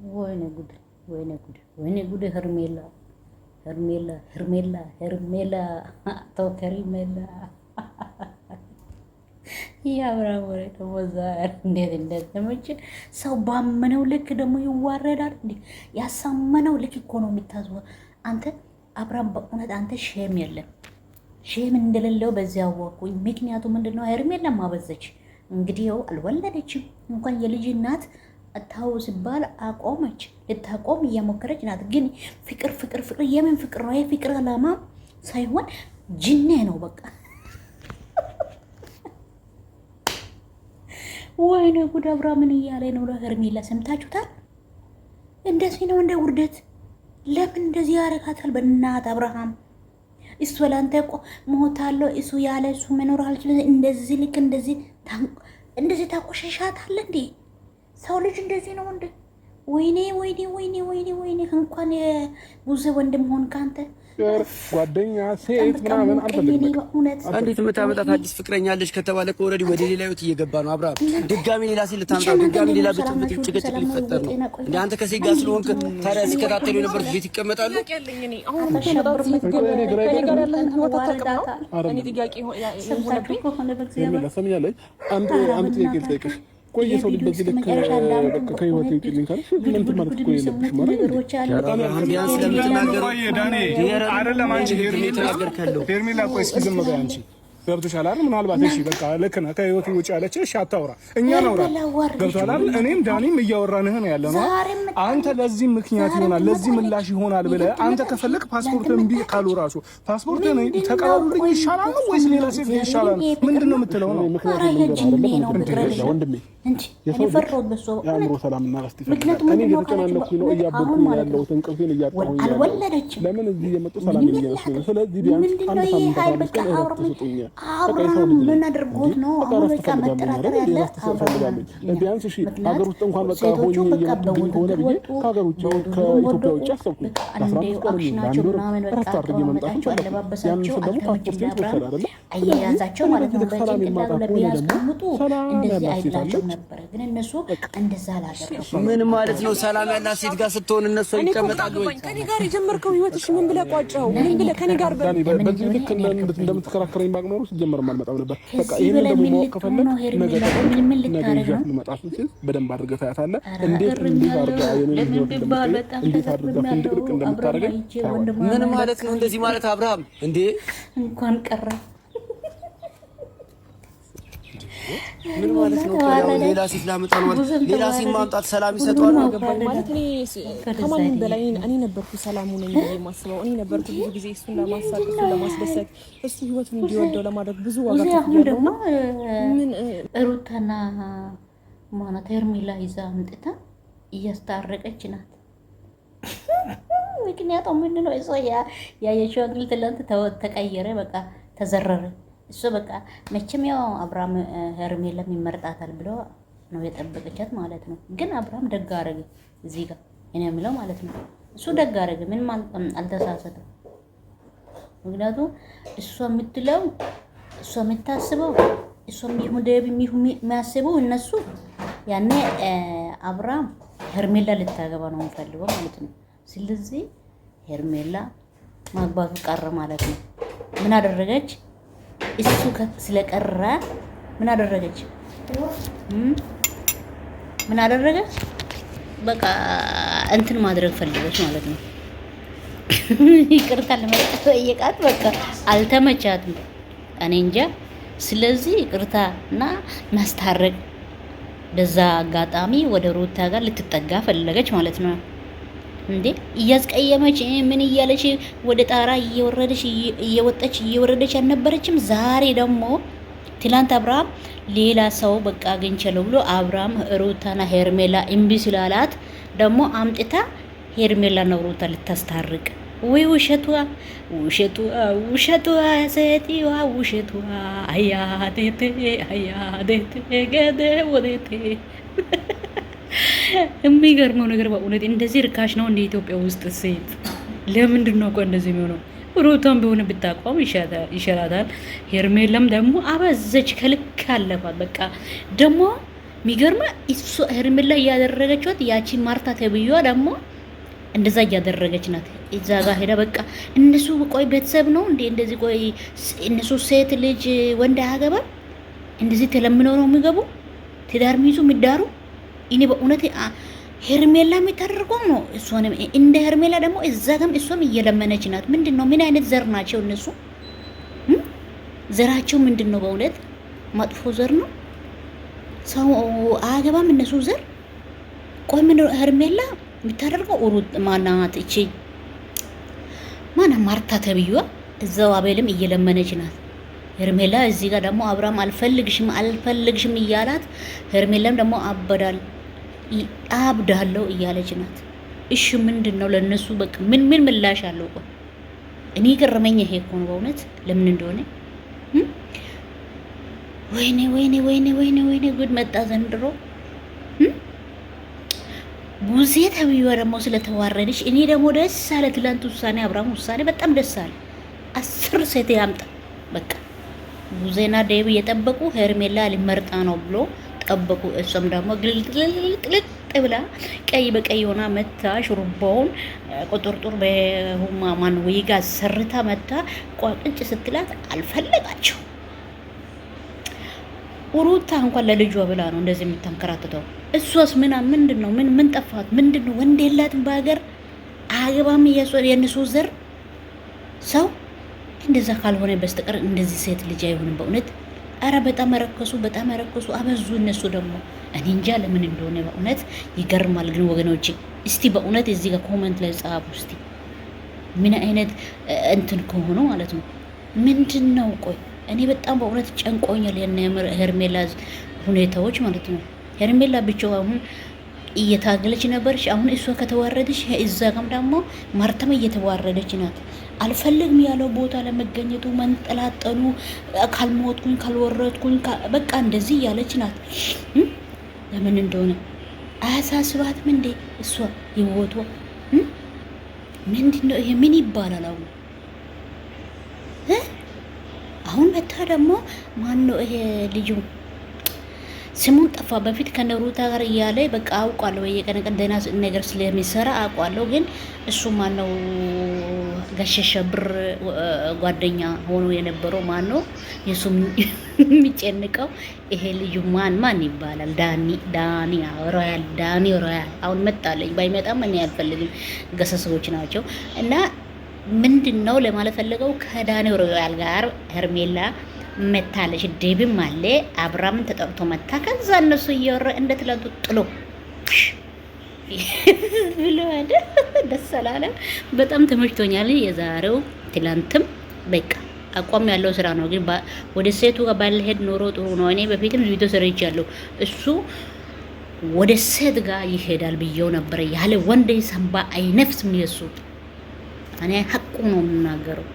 ወይኔ ጉድ ወይኔ ጉድ ወይኔ ጉድ ሄርሜላ ሄርሜላ ሄርሜላ ሄርሜላ አቶ ከሪሜላ የአብርሃም ወሬ ደግሞ ዛሬ እንዴት እንደተመቸ ሰው ባመነው ልክ ደግሞ ይዋረዳል። እንዴ ያሳመነው ልክ እኮ ነው የሚታዘው። አንተ አብርሃም በእውነት አንተ ሼም የለም ሼም እንደሌለው በዚያ አወኩኝ። ምክንያቱ ምንድነው? ሄርሜላ ማበዘች እንግዲህ ያው አልወለደችም እንኳን የልጅ እናት አታው ሲባል አቆመች። ልታቆም እየሞከረች ናት። ግን ፍቅር ፍቅር ፍቅር የምን ፍቅር ነው? የፍቅር አላማ ሳይሆን ጅኔ ነው በቃ። ወይኔ ጉድ አብርሃምን እያለ ነው ለሄርሜላ። ሰምታችሁታል? እንደዚህ ነው እንደ ውርደት። ለምን እንደዚህ ያረጋታል? በእናት አብርሃም እሱ ላንተ እኮ ሞታለሁ እሱ ያለ እሱ መኖር አልችልም። እንደዚህ ልክ እንደዚህ ታቆሸሻታል እንዴ? ሰው ልጅ እንደዚህ ነው እንዴ? ወይኔ ወይኔ ወይኔ ወይኔ ወይኔ እንኳን የቡዘ ወንድም ሆን ካንተ ጓደኛ ሴት ምናምን አልፈልግም። እንዴት የምታመጣት አዲስ ፍቅረኛ አለች ከተባለ እኮ ኦልሬዲ ወደ ሌላ ህይወት እየገባ ነው። አብርሃም ድጋሚ ሌላ ሴት ልታምጣ ድጋሚ ሌላ ብጥብጥ ጭቅጭቅ ሊፈጠር ነው እንዴ? አንተ ከሴት ጋር ስለሆንክ ታዲያ ሲከታተሉ የነበሩት ቤት ይቀመጣሉ። ቆይ ሰው ልጅ በዚህ ልክ ከህይወት ይውጪልኝ ካለሽ ምን ማለት እኮ የለብሽም ማለት ቢያንስ ለምትናገር አይደለም። አንቺ ሄርሜላ ቆይ እስኪ ዝም በይ አንቺ ገብቶሻል አይደል? ምናልባት እሺ በቃ ልክ ነህ ከህይወት ውጪ ያለች እሺ አታውራ፣ እኛ ናውራ ገብቶሻል አይደል? እኔም ዳኒም እያወራንህ ነው ያለ ነው። አንተ ለዚህ ምክንያት ይሆናል ለዚህ ምላሽ ይሆናል ብለህ አንተ ከፈለክ ፓስፖርት እምቢ ካሉ ራሱ ፓስፖርት ነው ተቀበሉልኝ ይሻላል ነው ወይስ ሌላ ሴት ይሻላል? ምንድነው የምትለው ነው? ምክንያት ነው ወንድሜ እንዴ የፈረው በሶ ያምሮ ሰላም እና ራስቲ እኔ እየተጨናነኩኝ ነው እያበልኩ ያለው እንቅልፌን እያጣሁኝ ያለው ለምን እዚህ የመጡ ሰላም እየነሱ ስለዚህ ቢያንስ አንድ ሳምንት ተሰጡኝ። ምን አድርጎት ነው አሁን በቃ መጠራጠር ያለ ቢያንስ እሺ ሀገር ውስጥ እንኳን በቃ ሆኜ እየመጡብኝ ከሆነ ብዬ ከሀገር ውጭ ከኢትዮጵያ ውጭ አሰብኩኝ። አክሽናቸው ምናምን በቃ አለባበሳቸው አልተመቸም ነበር አያያዛቸው ማለት ነው። በጭንቅላቱ ለቢያስቀምጡ እንደዚህ አይላቸው ነበር ግን እነሱ እንደዛ አላደረጉም። ምን ማለት ነው? ሰላም ያላት ሴት ጋር ስትሆን እነሱ ይቀመጣሉ ወይ? ከኔ ጋር የጀመርከው ህይወትሽ ምን ብለህ ቋጨው? ምን ብለህ ከኔ ጋር በዚህ ልክ እንደምትከራከረኝ ባቅ ኖሮ ሲጀመር አልመጣም ነበር። በቃ ይሄንን ደግሞ ማወቅ ከፈለክ ነገር ነገ ልመጣሽ ሲል በደንብ አድርገህ ታያታለህ። እንዴት አድርጋ የኔን ህይወት እንዴት አድርጋ ፍንድቅድቅ እንደምታደርገኝ ምን ማለት ነው? እንደዚህ ማለት አብርሃም እንዴ እንኳን ቀረ ምን ማለት ነው? ሌላ ሴት ላመጣ ነው ሌላ ሴት ማምጣት ሰላም ይሰጣል ማለት እኔ ከማንም በላይ እኔ ነበርኩ ሰላሙ ነኝ የማስበው እኔ ነበርኩ ብዙ ጊዜ እሱን ለማሳደግ እሱን ለማስደሰት እሱ ህይወቱን እንዲወደው ለማድረግ ብዙ ዋጋ ተከፍሏል። ምን ሩታና ማናት ሄርሜላ ይዛ አምጥታ እያስታረቀች ናት። ምክንያቱም ምንድነው እሷ ያየችው እንግዲህ ትላንት ተቀየረ በቃ ተዘረረ። እሱ በቃ መቼም ያው አብርሃም ሄርሜላ ይመርጣታል ብሎ ነው የጠበቀቻት ማለት ነው። ግን አብርሃም ደግ አደረገ እዚህ ጋር እኔ የምለው ማለት ነው። እሱ ደግ አደረገ ምንም አልተሳሳተም። ምክንያቱም እሷ የምትለው እሷ የምታስበው እሷ የሚያስበው እነሱ ያኔ አብርሃም ሄርሜላ ልታገባ ነው የሚፈልገው ማለት ነው። ስለዚህ ሄርሜላ ማግባቱ ቀረ ማለት ነው። ምን አደረገች? እሱ ስለቀረ ምን አደረገች? ምን አደረገች? በቃ እንትን ማድረግ ፈልገች ማለት ነው። ይቅርታ ለመጠየቃት በቃ አልተመቻትም። እኔ እንጃ። ስለዚህ ይቅርታ እና ማስታረቅ በዛ አጋጣሚ ወደ ሩታ ጋር ልትጠጋ ፈለገች ማለት ነው። እንዴ እያስቀየመች ምን እያለች ወደ ጣራ እየወረደች እየወረደች አልነበረችም? ዛሬ ደግሞ ትላንት አብርሃም ሌላ ሰው በቃ አግኝቻለሁ ብሎ አብርሃም ሩታና ሄርሜላ እምቢ ስላላት ደግሞ አምጥታ ሄርሜላና ሩታ ልታስታርቅ ወይ ውሸቷ ውሸቷ ውሸቷ ሴትዋ ውሸቷ አያዴቴ አያዴቴ ገደ ወዴቴ የሚገርመው ነገር በእውነት እንደዚህ ርካሽ ነው እንደ ኢትዮጵያ ውስጥ ሴት ለምንድን ነው ቆይ እንደዚህ የሚሆነው? ሩታም ቢሆን ብታቋም ይሻላታል። ሄርሜላም ደግሞ አበዘች፣ ከልክ አለፋት። በቃ ደግሞ የሚገርማ እሱ ሄርሜላ እያደረገችው ያቺ ማርታ ተብዬዋ ደግሞ እንደዛ እያደረገች ናት። እዛ ጋር ሄዳ በቃ እነሱ ቆይ ቤተሰብ ነው እንዴ እንደዚህ ቆይ እነሱ ሴት ልጅ ወንድ አያገባም እንደዚህ ተለምነው ነው የሚገቡ ትዳር ሚይዙ የሚዳሩ። እኔ በእውነት ሄርሜላ የምታደርገው ነው እሷንም እንደ ሄርሜላ ደግሞ እዛ ጋም እሷም እየለመነች ናት። ምንድነው ምን አይነት ዘር ናቸው እነሱ? ዘራቸው ምንድነው? በእውነት መጥፎ ዘር ነው። ሰው አያገባም እነሱ ዘር። ቆይ ምን ሄርሜላ የምታደርገው ሩት ማናት እቺ ማና ማርታ ተብዬዋ እዛው አቤልም እየለመነች ናት። ሄርሜላ እዚህ ጋር ደግሞ አብርሃም አልፈልግሽም እያላት ሄርሜላም ደግሞ አብዳለው እያለች ናት። እሺ ምንድነው ለነሱ በቃ ምን ምላሽ አለው? ቆይ እኔ ገረመኝ ይሄ እኮ ነው በእውነት ለምን እንደሆነ ወይኔ ጉድ መጣ ዘንድሮ። ቡዜ ተብዬዋ ደግሞ ስለተዋረደች እኔ ደግሞ ደስ አለ። ትላንት ውሳኔ አብርሃም ውሳኔ በጣም ደስ አለ። 10 ሴት ያምጣ በቃ ቡዜና ዴብ እየጠበቁ ሄርሜላ ሊመርጣ ነው ብሎ ጠበቁ። እሷም ደግሞ ግልጥልጥ ብላ ቀይ በቀይ ሆና መታ ሹሩባውን ቁጥርጥር በሁማማን ወይጋ ሰርታ መታ ቋቅንጭ ስትላት አልፈለጋቸው። ሩታ እንኳን ለልጇ ብላ ነው እንደዚህ የምታንከራተተው። እሷስ ምንድነው? ምን ጠፋት? ምንድነው? ወንድ የላትም በሀገር አገባም የነሱ ዘር ሰው እንደዛ ካልሆነ በስተቀር እንደዚህ ሴት ልጅ አይሆንም በእውነት። አረ በጣም አረከሱ አበዙ። እነሱ ደግሞ እኔ እንጃ ለምን እንደሆነ በእውነት ይገርማል። ግን ወገኖቼ እስቲ በእውነት እዚህ ጋር ኮሜንት ላይ ጻፉ እስቲ ምን አይነት እንትን ከሆነ ማለት ነው ምንድነው? ቆይ እኔ በጣም በእውነት ጨንቆኛል የነ ሄርሜላ ሁኔታዎች ማለት ነው። ሄርሜላ ብቻው አሁን እየታገለች ነበርሽ። አሁን እሷ ከተዋረደች እዛ ጋም ደግሞ ማርተም እየተዋረደች ናት። አልፈልግም ያለው ቦታ ለመገኘቱ መንጠላጠሉ ካልሞትኩኝ ካልወረድኩኝ በቃ እንደዚህ እያለች ናት። ለምን እንደሆነ አያሳስባትም እንዴ? እሷ ህይወቷ ምንድነው? ይሄ ምን ይባላል? አሁን መታ ደግሞ ማነው ይሄ ልጁ ስሙን ጠፋ። በፊት ከነሩታ ጋር እያለ በቃ አውቃለሁ የቀነቀን ደህና ነገር ስለሚሰራ አውቃለሁ። ግን እሱ ማነው ጋሸሸ ብር ጓደኛ ሆኖ የነበረው ማነው የሱ የሚጨንቀው ይሄ ልጁ ማን ይባላል? ዳኒ ሮያል አሁን መጣለኝ። ባይመጣም እኔ አልፈልግም። ገሰሰዎች ናቸው እና ምንድነው ለማለት ፈለገው ከዳኒ ሮያል ጋር ሄርሜላ መታለች። ዴብም አለ አብራምን ተጠርቶ መታ። ከዛ እነሱ እየወረ እንደ ትላንቱ ጥሎ ብለዋል። ደስ አላለም። በጣም ተመችቶኛል የዛሬው። ትላንትም በቃ አቋም ያለው ስራ ነው። ግን ወደ ሴቱ ጋር ባልሄድ ኖሮ ጥሩ ነው። እኔ በፊትም ቪዲዮ ሰርቻለሁ። እሱ ወደ ሴት ጋር ይሄዳል ብየው ነበር። ያለ ወንድ ሰንባ አይነፍስም። የሱ እኔ ሐቁ ነው የምናገረው።